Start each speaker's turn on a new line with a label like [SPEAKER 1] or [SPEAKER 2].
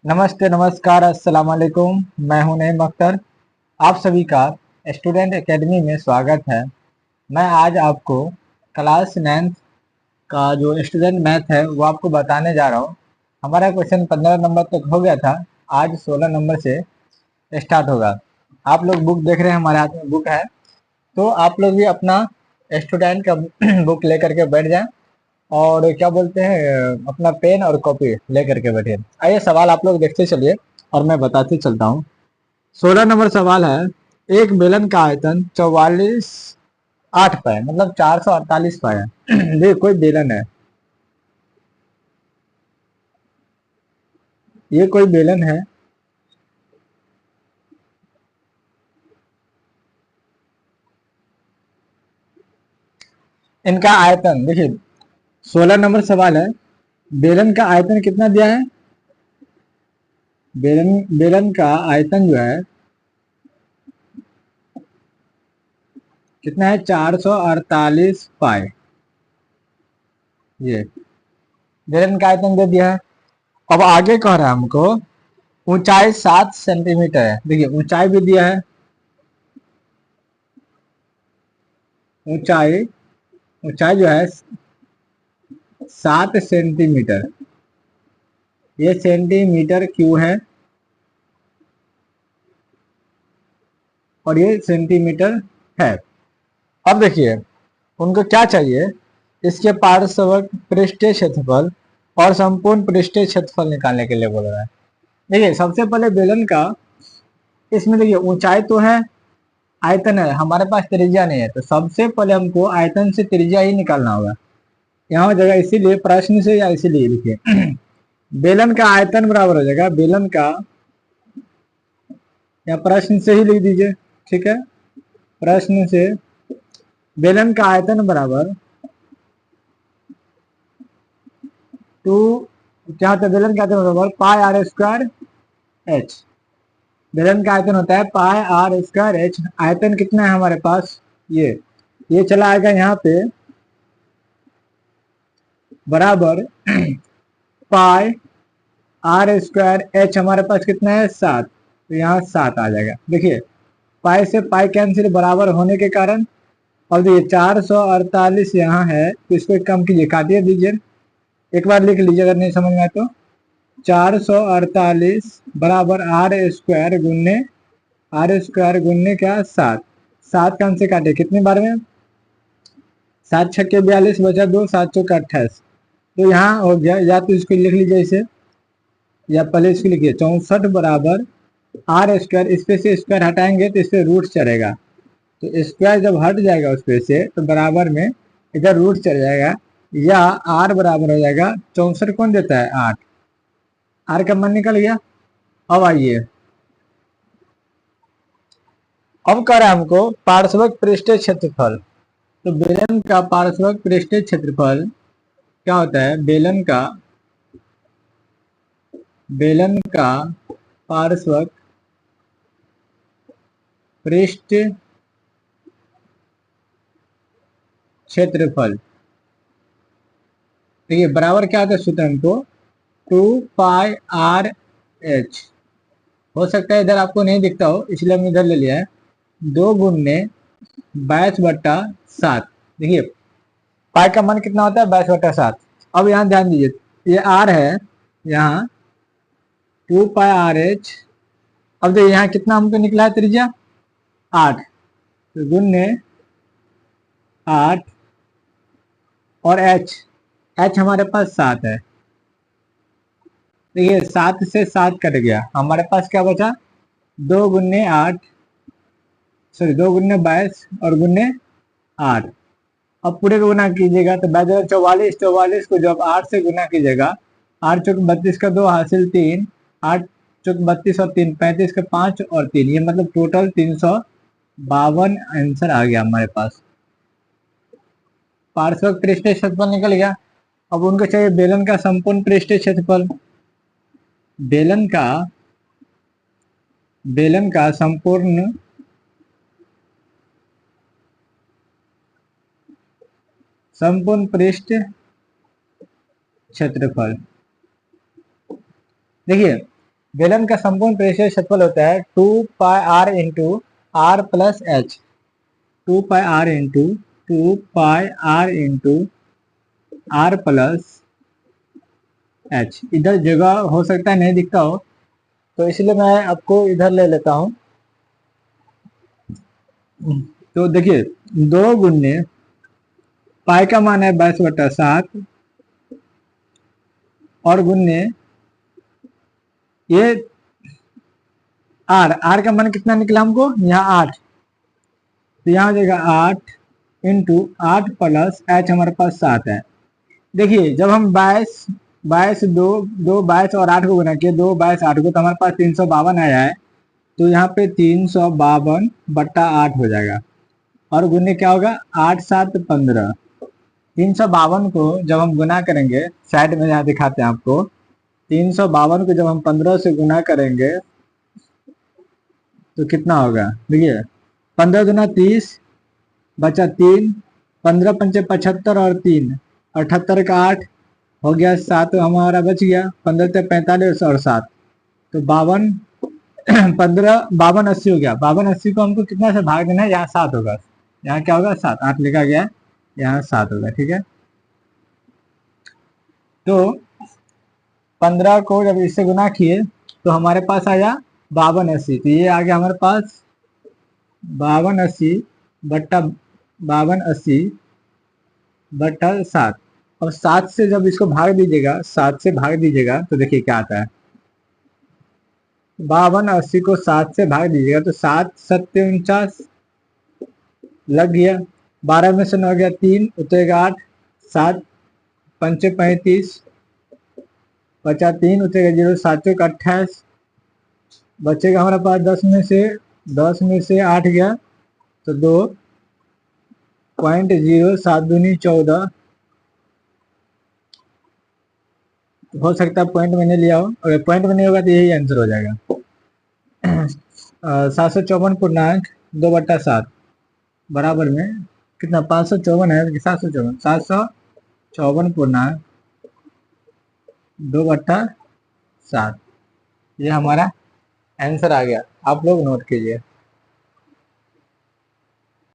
[SPEAKER 1] नमस्ते, नमस्कार, अस्सलाम वालेकुम। मैं हूं नईम अख्तर। आप सभी का स्टूडेंट एकेडमी में स्वागत है। मैं आज आपको क्लास 9th का जो स्टूडेंट मैथ है वो आपको बताने जा रहा हूं। हमारा क्वेश्चन 15 नंबर तक हो गया था, आज 16 नंबर से स्टार्ट होगा। आप लोग बुक देख रहे हैं, हमारे हाथ में बुक है, तो आप लोग भी अपना स्टूडेंट का बुक लेकर के बैठ जाएं और क्या बोलते हैं अपना पेन और कॉपी लेकर के बैठिए। आइए सवाल आप लोग देखते चलिए और मैं बताते चलता हूँ। 16 नंबर सवाल है, एक बेलन का आयतन 44.8 पाए मतलब 448 पाए है। ये कोई बेलन है, ये कोई बेलन है। इनका आयतन देखिए, 16 नंबर सवाल है, बेलन का आयतन कितना दिया है। बेलन बेलन का आयतन जो है कितना है, 448 पाए। ये बेलन का आयतन दे दिया है। अब आगे कह रहा है हमको ऊंचाई 7 सेंटीमीटर है। देखिए ऊंचाई भी दिया है, ऊंचाई ऊंचाई जो है 7 सेंटीमीटर। ये सेंटीमीटर क्यों है और ये सेंटीमीटर है। अब देखिए उनको क्या चाहिए, इसके पार्श्व पृष्ठीय क्षेत्रफल और संपूर्ण पृष्ठीय क्षेत्रफल निकालने के लिए बोल रहा है। देखिए सबसे पहले बेलन का, इसमें देखिए ऊंचाई तो है, आयतन है, हमारे पास त्रिज्या नहीं है, तो सबसे पहले हमको आयतन से त्रिज्या ही निकालना होगा। यहाँ हो जाएगा, इसीलिए प्रश्न से या इसीलिए लिखिए बेलन का आयतन बराबर हो जाएगा, बेलन का या प्रश्न से ही लिख दीजिए, ठीक है। प्रश्न से बेलन का आयतन बराबर टू, क्या होता है, बेलन का आयतन बराबर पाई आर स्क्वायर एच। बेलन का आयतन होता है पाई आर स्क्वायर एच। आयतन कितना है हमारे पास, ये चला आएगा यहाँ पे बराबर पाई आर स्क्वायर एच, हमारे पास कितना है 7, तो यहाँ 7 आ जाएगा। देखिए पाई से पाई कैंसिल बराबर होने के कारण, और देखिए 448 यहाँ है, तो इसको एक काम कीजिए, काटिए दीजिए, एक बार लिख लीजिए अगर नहीं समझ में आए तो। 448 बराबर आर स्क्वायर गुन्ने क्या 7, 7 का से काटे कितने बार में, 7 छक्के 42 बचा 2, 7 चौके 28, तो यहाँ हो गया। या तो इसको लिख लीजिए इसे, या पहले इसको लिखिए 64 बराबर आर स्क्वायर, इस पे से स्क्वायर हटाएंगे तो इससे रूट चढ़ेगा, तो स्क्वायर जब हट जाएगा उस पे से तो बराबर में इधर रूट चढ़ जाएगा, या आर बराबर हो जाएगा 64 कौन देता है 8, आर का मान निकल गया। अब आइए, अब कह रहा है हमको पार्श्विक पृष्ठीय क्षेत्रफल। तो बेलन का पार्श्विक पृष्ठीय क्षेत्रफल क्या होता है, बेलन का पार्श्विक पृष्ठ क्षेत्रफल, देखिए बराबर क्या होता है सूत्र हमको, 2 पाई आर एच। हो सकता है इधर आपको नहीं दिखता हो, इसलिए हमने इधर ले लिया है, 2 × 22/7। देखिए पाई का मान कितना होता है 22/7। अब यहाँ ध्यान दीजिए, ये आर है, यहाँ 2 पाई आर एच। अब देखिए यहाँ कितना हमको निकला है त्रिज्या 8, तो गुन्ने 8 और एच, एच हमारे पास 7 है। देखिए 7 से 7 कट गया, हमारे पास क्या बचा, 2 × 8, सॉरी 2 × 22 और गुन्ने 8। अब पूरे को गुना कीजिएगा तो 44, 44 को जब 8 से गुना कीजिएगा, 8 चौक 32 का 2 हासिल 3, 8 चौक 32 और 3 35 का 5 और 3, ये मतलब टोटल 352 आंसर आ गया हमारे पास। पार्श्विक पृष्ठीय क्षेत्रफल निकल गया। अब उनको चाहिए बेलन का संपूर्ण पृष्ठीय क्षेत्रफल। बेलन का संपूर्ण पृष्ठ क्षेत्रफल, देखिए बेलन का संपूर्ण परिक्षेत्र क्षेत्रफल होता है 2πr into R plus H. 2πr into R plus H. इधर जगह हो सकता है नहीं दिखता हो, तो इसलिए मैं आपको इधर ले लेता हूँ। तो देखिए, 2 गुने पाई का मान है 22/7 और गुने ये आर का मान कितना निकला हमको, यहाँ 8, तो यहाँ हो जाएगा 8 इंटू 8 प्लस एच हमारे पास 7 है। देखिए जब हम 22 और 8 को गुना किए, 2 22 8 को, तो हमारे पास 352 आया है। तो यहाँ पे 352/8 हो जाएगा और गुने क्या होगा, 8 7 15। 352 को जब हम गुना करेंगे, साइड में यहाँ दिखाते हैं आपको, 352 को जब हम 15 से गुना करेंगे तो कितना होगा, देखिए 15 दूना 30, बचा 3, 15 पंचे 75 और 3 78 का 8 हो गया 7 हमारा बच गया, 15 से 45 और 7 तो 52 15 52 80 हो गया। 52 80 को हमको कितना से भाग देना है, यहाँ 7 होगा, यहाँ क्या होगा 7, 8 लिखा गया है, यहाँ 7 होगा। ठीक है, तो 15 को जब इससे गुना किए तो हमारे पास आया 52 80, तो ये आ गया हमारे पास 52 80 बट्टा 52 80 बट्टा 7। और 7 से जब इसको भाग दीजिएगा, 7 से भाग दीजिएगा तो देखिए क्या आता है, 52 80 को 7 से भाग दीजिएगा तो 7 7 49 लग गया, 12 में से 9 गया 3, उतरेगा 8, 7 पंचे 35, बचा 3, उतरेगा 0, 7 का 28, बचेगा हमारे पास 10 में से 8 गया तो 2.0, 7 दूनी 14, हो सकता है पॉइंट में नहीं लिया हो, अगर पॉइंट में नहीं होगा तो यही आंसर हो जाएगा। 754.2/7 बराबर में कितना, 554 है, 754.2/7, ये हमारा आंसर आ गया। आप लोग नोट कीजिए।